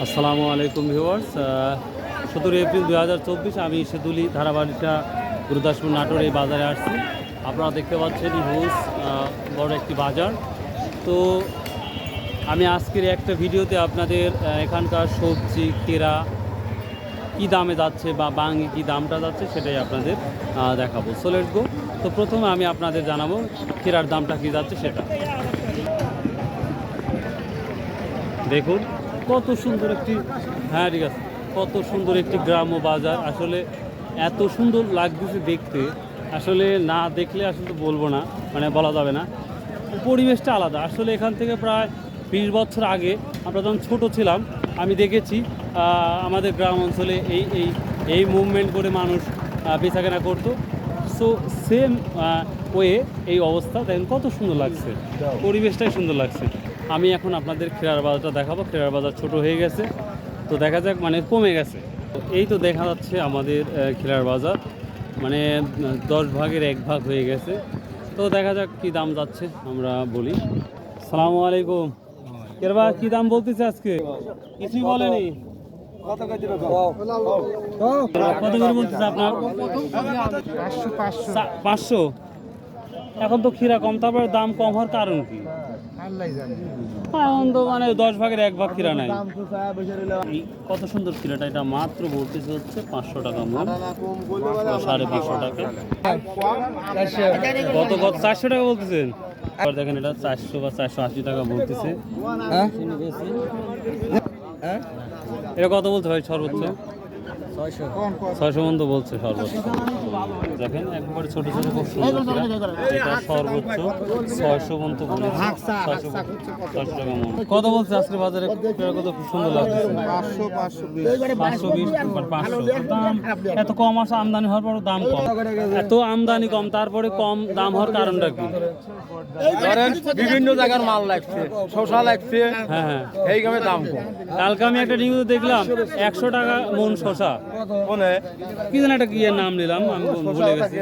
আসসালামু আলাইকুম viewers, 17 April 2024 আমি সেতুলি ধারাবাড়িটা গুরুদাসপুর নাটোর এই বাজারে আসছি। আপনারা দেখতে পাচ্ছেন হিউজ বড় একটি বাজার। তো আমি আজকের একটা ভিডিওতে আপনাদের এখানকার সবজি কেরা কী দামে যাচ্ছে বা বাঙি কী দামটা যাচ্ছে সেটাই আপনাদের দেখাবো। So let's go. তো প্রথমে আমি আপনাদের জানাবো কেরার দামটা কী যাচ্ছে সেটা। দেখুন কত সুন্দর একটি, হ্যাঁ ঠিক আছে, কত সুন্দর একটি গ্রাম্য বাজার। আসলে এত সুন্দর লাগতেছে দেখতে, আসলে না দেখলে আসলে বলবো না, মানে বলা যাবে না। পরিবেশটা আলাদা। আসলে এখান থেকে প্রায় 20 বছর আগে আমরা যখন ছোটো ছিলাম আমি দেখেছি আমাদের গ্রাম অঞ্চলে এই এই এই মুভমেন্ট করে মানুষ বেচাকেনা করতো। সো সেম ওয়ে এই অবস্থা দেখেন কত সুন্দর লাগছে, পরিবেশটাই সুন্দর লাগছে। আমি এখন আপনাদের খেরার বাজারটা দেখাবো। খেরার বাজার ছোট হয়ে গেছে, তো দেখা যাক, মানে কমে গেছে। এই তো দেখা যাচ্ছে আমাদের খেরার বাজার, মানে 10 ভাগের 1 ভাগ হয়ে গেছে। তো দেখা যাক কি দাম যাচ্ছে, আমরা বলি। আসসালামু আলাইকুম। কেরবা কি দাম বলতেছে আজকে? কিছুই বলেনি। কত করে বলতেছে আপনার? 500। এখন তো ক্ষীরা কম, তারপরে দাম কম হওয়ার কারণ কি? এখন তো মানে 10 ভাগের 1 ভাগ ক্ষীরা নাই। কত সুন্দর ক্ষীরাটা, এটা মাত্র বলতেছে হচ্ছে 500 টাকা মন, 550 টাকা। কত 400 টাকা বলতেছেন? আর দেখেন এটা 400 বা 480 টাকা বলতেছে। এটা কত বলতে ভাই সর্বোচ্চ? 600 মন তো বলছে সর্বোচ্চ। দেখেন একবারে ছোট ছোট খুব সুন্দর, এটা সর্বোচ্চ 600 মন তো বলে, 600 টাকা মন। কত বলছে আজকে বাজারে? কত খুব সুন্দর লাগছে, 520 দাম। এত কম আসে আমদানি হওয়ার পর দাম কম, এত আমদানি কম তারপরে কম দাম হওয়ার কারণটা কি? বিভিন্ন জায়গার মাল লাগছে, শসা লাগছে, হ্যাঁ এই কারণে দাম কম। কালকে আমি একটা নিউজ দেখলাম 100 টাকা মন শসা, কি জানি একটা কি এর নাম নিলাম আমি ভুলে গেছি।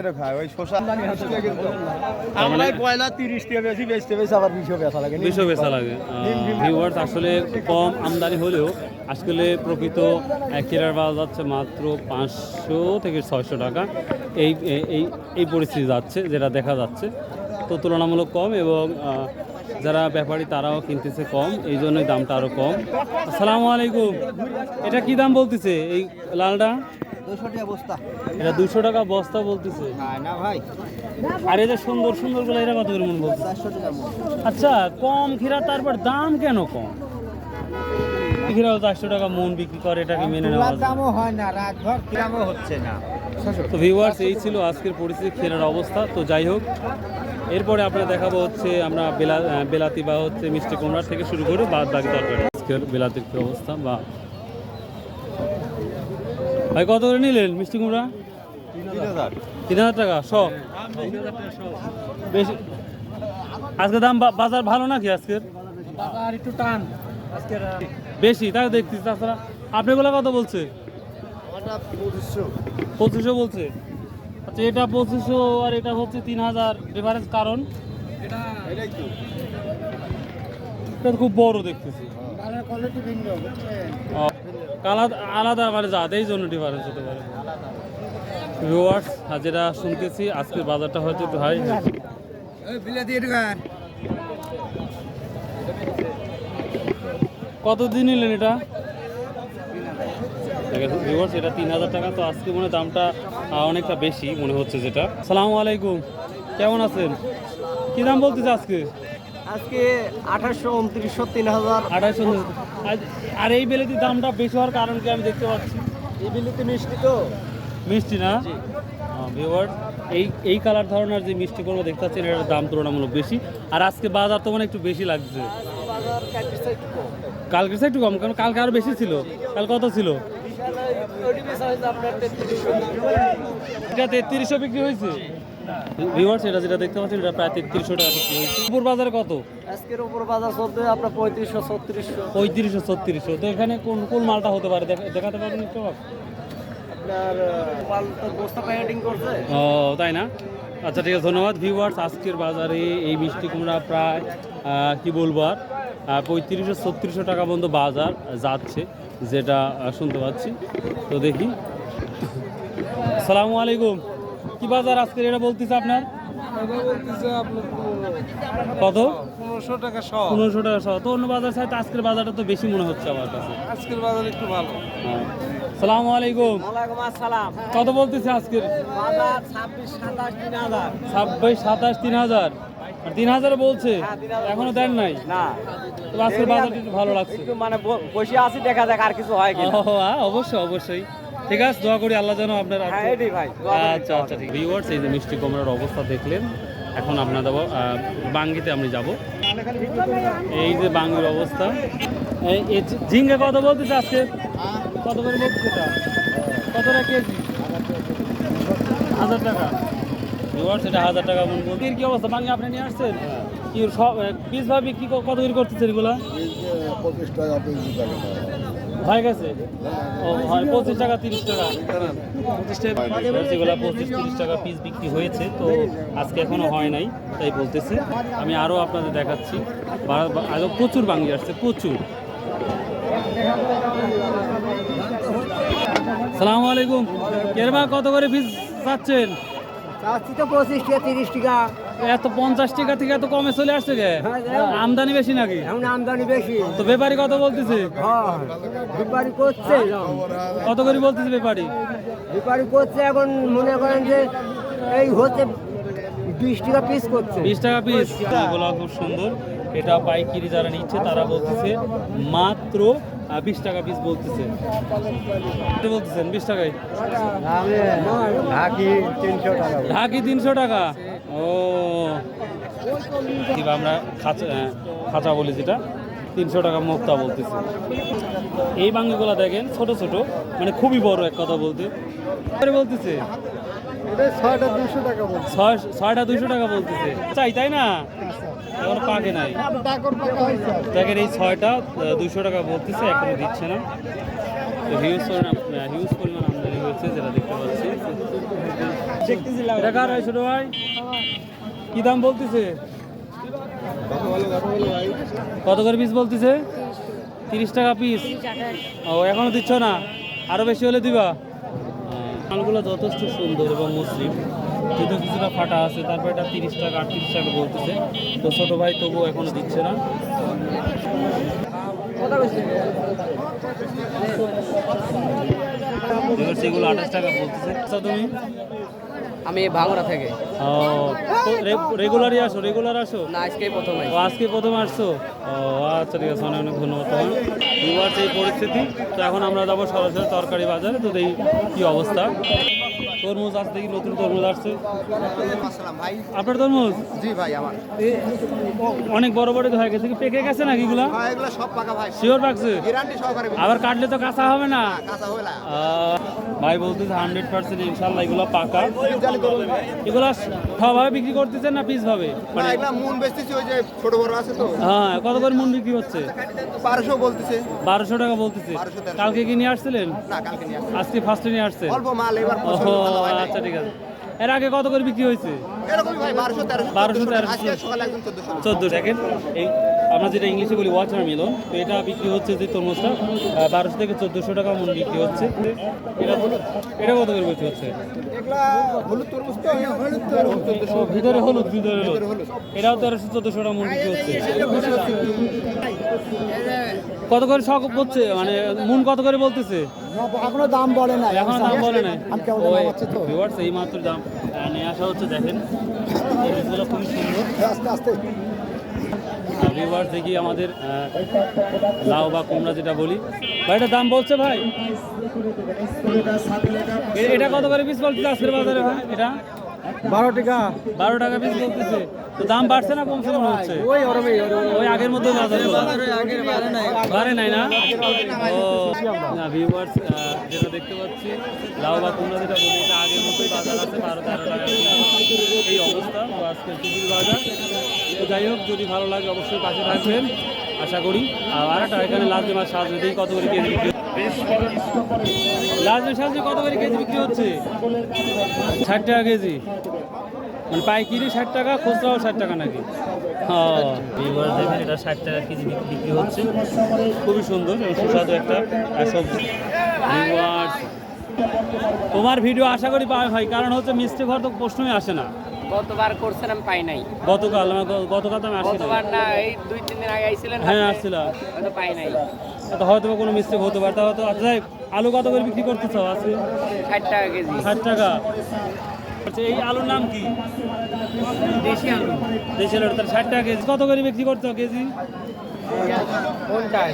আমরা পয়লা 30 টাকা বেশি বেচতে বেশি আবার 20 বেচা লাগে। ভিউয়ার্স, আসলে কম আমদানি হলেও আসলে প্রকৃত কেরার বাজার যাচ্ছে মাত্র 500 থেকে 600 টাকা। এই এই এই পরিস্থিতি যাচ্ছে, যেটা দেখা যাচ্ছে। তো তুলনামূলক কম, এবং যারা ব্যাপারী তারাও কিনতেছে কম, এই জন্যই দামটা আরও কম। আসসালামু আলাইকুম। এটা কি দাম বলতেছে এই লালটা? 200 টাকা বস্তা। এটা 200 টাকা বস্তা বলতেছে না ভাই, আর এই যে সুন্দর সুন্দর গুলো এরা কত করে মন বলছে? 400 টাকা মন। আচ্ছা, কম ক্ষীরা, তারপর দাম কেন কম? ক্ষীরাও 400 টাকা মন বিক্রি করে, এটাকে মেনে নেওয়া যায়? দামও হয় না, রাতভর দামও হচ্ছে না। তো ভিউয়ার্স, এই ছিল আজকের পরিস্থিতি, ক্ষীরার অবস্থা। তো যাই হোক, এরপরে আপনারা দেখাবো হচ্ছে আমরা বেলাতি বা হচ্ছে মিষ্টি কুমড়া থেকে শুরু করে বাদ বাকি তরকারি। আজকের বেলাতির কি অবস্থা? বা ভাই কত করে নিলেন মিষ্টি কুমড়া? 3000 টাকা সব। বেশি আজকে দাম, বাজার ভালো নাকি আজকের? বাজার একটু টান আজকে, বেশি তাই দেখতেছি। তাছাড়া আপনাগুলো কত বলছে? 2500 বলছে। আচ্ছা, এটা 2500 আর এটা হচ্ছে 3000 ডিফারেন্স, কারণ এটা খুব বড় দেখতেছি। কালার আলাদা মানে জাত, এই জন্য ডিফারেন্স হতে পারে। ভিউয়ার্স, যেটা শুনতেছি আজকের বাজারটা হয়তো একটু হাই। কত দিন নিলেন এটা? ভিউয়ার্স, এটা 3000 টাকা। তো আজকে মনে দামটা অনেকটা বেশি মনে হচ্ছে যেটা। আসসালামু আলাইকুম, কেমন আছেন? কি দাম বলতেছে আজকে? আজকে 2800, 2900, 3000। 2800। আর এই বেলেটির দামটা বেশি হওয়ার কারণ কি আমি দেখতে পাচ্ছি? এই বিলিতে মিষ্টি তো মিষ্টি না? ভিউয়ার্স, এই কালার ধরনের যে মিষ্টি করবো দেখতে পাচ্ছেন, এটার দাম তুলনামূলক বেশি। আর আজকে বাজার তো মানে একটু বেশি লাগছে। কালকে একটু কম, কারণ কালকে আরো বেশি ছিল। কাল কত ছিল? এটা 3300 বিক্রি হয়েছে। ভিউয়ার্স, এটা যেটা দেখতে পাচ্ছেন এটা প্রায় 3300 টাকা বিক্রি হয়েছে। উপর বাজারে কত? আজকের উপর বাজার চলতে আপনার 3500, 3600। 3500, 3600। তো এখানে কোন কোন মালটা হতে পারে দেখাতে পারবেন একটু? আপনার মাল তো বস্তা প্যাকেটিং করছে। ও তাই না? আচ্ছা ঠিক আছে, ধন্যবাদ। ভিউয়ার্স, আজকের বাজারে এই মিষ্টি কুমড়া প্রায় কি বলবো আর 3500-3600 টাকা পর্যন্ত বাজার যাচ্ছে। যেটা শুনতে পাচ্ছি। তো দেখি। আসসালামু আলাইকুম। কি বাজার আজকের এটা বলতেছে আপনার? কত? 1500 টাকা শ। 1500 টাকা সহ। তো অন্য বাজার চাইতে আজকের বাজারটা তো বেশি মনে হচ্ছে আমার কাছে। আজকের বাজার একটু ভালো। আসসালামু আলাইকুম। ওয়ালাইকুম আসসালাম। কত বলতেছে আজকের? বাজার 26, 27, 3000। 26, 27, 3000। আর 3000 বলছে, হ্যাঁ, 3000 এখনো দেন নাই। না, তো আজকের বাজারটা একটু ভালো লাগছে। একটু মানে বসে আছি, দেখা যাক আর কিছু হয় কিনা। অবশ্যই অবশ্যই। ঠিক আছে, দোয়া করি আল্লাহ যেন আপনার হ্যাঁ, এটাই ভাই। দোয়া করি। আচ্ছা আচ্ছা ঠিক। ভিউয়ার্স, এই যে মিষ্টি কুমড়ার অবস্থা দেখলেন। এখন আপনার যাবো বাঙ্গিতে আমি যাব। এই যে বাঙ্গির অবস্থা। এই ঝিঙ্গা কত বলতেছে আজকে? কত করে বলতেছে এটা? কত টাকা কেজি? 1000 টাকা। ভিউয়ার্স, এটা 1000 টাকা মন বলতে। কি অবস্থা বাঙ্গি আপনি নিয়ে আসছেন? কি সব পিস ভাবি কি কত করে করতেছেন এগুলা? 25 টাকা কেজি টাকা। হয়ে গেছে? ও হয় 25 টাকা 30 টাকা। 25-30 টাকা পিস বিক্রি হয়েছে। তো আজকে এখনো হয় নাই, তাই বলতেছে। আমি আরও আপনাদের দেখাচ্ছি। আরও প্রচুর বাঙ্গি আসছে, প্রচুর। সালামু আলাইকুম। কেরবা কত করে পিস চাচ্ছেন? চাচ্ছি তো 25 টাকা, 30 টাকা। এত 50 টাকা থেকে এত কমে চলে আসছে কে? আমদানি বেশি নাকি? এখন আমদানি বেশি। তো ব্যাপারী কত বলতেছে? হ্যাঁ, ব্যাপারি করছে। কত করে বলতেছে ব্যাপারী? ব্যাপারি করছে এখন, মনে করেন যে এই হচ্ছে 20 টাকা পিস করছে। 20 টাকা পিস। এগুলো খুব সুন্দর। এটা পাইকারি যারা নিচ্ছে তারা বলতেছে মাত্র 20 টাকা পিস বলতেছে। এটা বলতেছেন 20 টাকায়? ঢাকি 300 টাকা। ঢাকি 300 টাকা। ও আমরা খাঁচা বলি যেটা, 300 টাকা মুক্তা বলতেছে। এই বাঙ্গিগুলো দেখেন ছোট ছোট, মানে খুবই বড় এক কথা বলতে। বলতেছে এটা 6টা 200 টাকা বলছে। 6টা 200 টাকা বলতেছে। চাই তাই না? এখন পাকে নাই। দেখেন এই 6টা 200 টাকা বলতেছে, এখনো দিচ্ছে না। তো হিউজ পরিমাণ আমদানি হয়েছে, যেটা দেখতে পাচ্ছি। এটা কার হয় ছোট ভাই? কি দাম বলতেছে? কত করে পিস বলতেছে? 30 টাকা পিস। ও এখনো দিচ্ছ না? আরো বেশি হলে দিবা? মালগুলো যথেষ্ট সুন্দর এবং মসৃণ, যদিও কিছুটা ফাটা আছে। তারপর এটা 30 টাকা 38 টাকা বলতেছে। তো ছোট ভাই তবুও এখনো দিচ্ছে না। সেগুলো 28 টাকা বলতেছে। আচ্ছা, তুমি? আমি ভাঙড়া থেকে। ও রেগুলারই আসো? রেগুলার আসো? না, আজকেই প্রথম। ও আজকে প্রথম আসছো? ও আচ্ছা, ঠিক আছে, অনেক অনেক ধন্যবাদ তোমার। দুবার এই পরিস্থিতি। তো এখন আমরা যাবো সরাসরি তরকারি বাজারে। তো এই কি অবস্থা। তরমুজ আসছে, দেখি নতুন তরমুজ আসছে। ভাই আপনার তরমুজ জি ভাই আমার অনেক বড় বড় হয়ে গেছে, কি পেকে গেছে নাকি এগুলা? হ্যাঁ এগুলো সব পাকা ভাই, শিওর পাকছে? গ্যারান্টি সহকারে আবার কাটলে তো কাঁচা হবে না? কাঁচা হবে না। ভাই বলতেছে 100% ইনশাল্লাহ এগুলো পাকা। এগুলো সবভাবে বিক্রি করতেছেন না পিস ভাবে? না এগুলা মন বেচতেছি, ওই যে ছোট বড় আছে তো। হ্যাঁ, কত করে মন বিক্রি হচ্ছে? 1200 বলতেছে। 1200 টাকা বলতেছে। 1200 কালকে কি নিয়ে আসছিলেন? না কালকে নিয়ে আসছি। আজকে ফার্স্টে নিয়ে আসছেন? অল্প মাল, এবার ও পছন্দ ভালো হয় নাই। আচ্ছা, ঠিক আছে। এর আগে কত করে বিক্রি হয়েছে? এরকমই ভাই 1200 1300 1200 আজকে সকালে একদম 1400। 14 সেকেন্ড। এই আমরা যেটা ইংলিশে বলি ওয়াটারমেলন, তো এটা বিক্রি হচ্ছে যে তরমুজটা 1200 থেকে 1400 টাকা মন বিক্রি হচ্ছে। এটা কত করে বিক্রি হচ্ছে? এগুলা হলুদ তরমুজ তো, হলুদ তরমুজ ও, ভিতরে হলুদ, ভিতরে হলুদ। এটাও 1300-1400 টাকা মন বিক্রি হচ্ছে। কত করে শখ হচ্ছে, মানে মন কত করে বলতেছে? এখনো দাম বলে না, এখনো দাম বলে নাই। দাম হচ্ছে তো। ভিউয়ার্স, এই মাত্র দাম নিয়ে আসা হচ্ছে। দেখেন তরমুজগুলো খুবই সুন্দর। আস্তে আস্তে ভিউয়ার্স, দেখি আমাদের লাউ বা কুমড়া যেটা বলি। ভাই এটার দাম বলছে ভাই? এটা কত করে পিস বলতেছে আজকের বাজারে ভাই? এটা 12 টাকা। 12 টাকা পিস বলতেছে। তো দাম বাড়ছে না কমছে মনে হচ্ছে? ওই আগের মধ্যে বাড়ে নাই না? ও না, ভিউয়ার্স যেটা দেখতে পাচ্ছি লাউ বা কুমড়া যেটা বলি, এটা আগের মতোই বাজার আছে, 12-13 টাকা এই অবস্থা। তো আজকের টুকির বাজার। তো যাই হোক, যদি ভালো লাগে অবশ্যই পাশে থাকবেন আশা করি। আর একটা এখানে লাজমি মাছ সাজবে, দেখি কত করে কেজি বিক্রি। লাজমি সাজবে কত করে কেজি বিক্রি হচ্ছে? 60 টাকা কেজি। মানে পাইকিরি 60 টাকা, খুচরাও 60 টাকা নাকি? হ্যাঁ, ভিউয়ার্স দেখেন এটা 60 টাকা কেজি বিক্রি হচ্ছে। খুবই সুন্দর এবং সুস্বাদু একটা সবজি। ভিউয়ার্স, তোমার ভিডিও আশা করি পাবে ভাই, কারণ হচ্ছে মিষ্টি ঘর তো প্রশ্নই আসে না। গতবার করছেন আমি পাই নাই। গতকাল তো আমি আসি গতবার না, এই 2-3 দিন আগে আইছিলেন। হ্যাঁ আসছিলাম, হয়তো পাই নাই। তো হয়তো বা কোনো মিস্টেক হতে পারে। তা হয়তো আচ্ছা যাই, আলু কত করে বিক্রি করতেছ আজকে? 60 টাকা কেজি। 60 টাকা। আচ্ছা, এই আলুর নাম কি? দেশি আলু। দেশি আলু, তাহলে 60 টাকা কেজি। কত করে বিক্রি করতে কেজি? 50।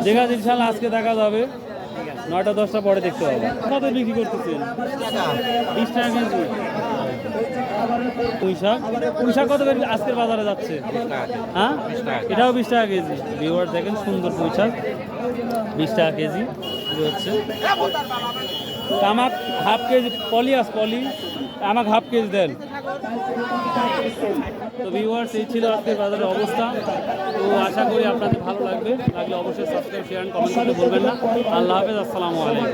দেখা যাচ্ছে ইনশাল্লাহ আজকে দেখা যাবে, 9টা-10টা পরে দেখতে হবে। কত বিক্রি করতেছেন? 20 টাকা কেজি। পুঁই শাক কত করে আজকের বাজারে যাচ্ছে? হ্যাঁ, এটাও 20 টাকা কেজি। ভিউয়ার্স দেখেন সুন্দর পুঁই শাক 20 টাকা কেজি হচ্ছে। আমাকে হাফ কেজি পলি আমাকে হাফ কেজি দেন। তো ভিউয়ার্স, এই ছিল আজকের বাজারের অবস্থা। তো আশা করি আপনাদের ভালো লাগবে, অবশ্যই সাবস্ক্রাইব, শেয়ার, কমেন্ট করতে ভুলবেন না। আল্লাহ হাফেজ, আসসালামু আলাইকুম।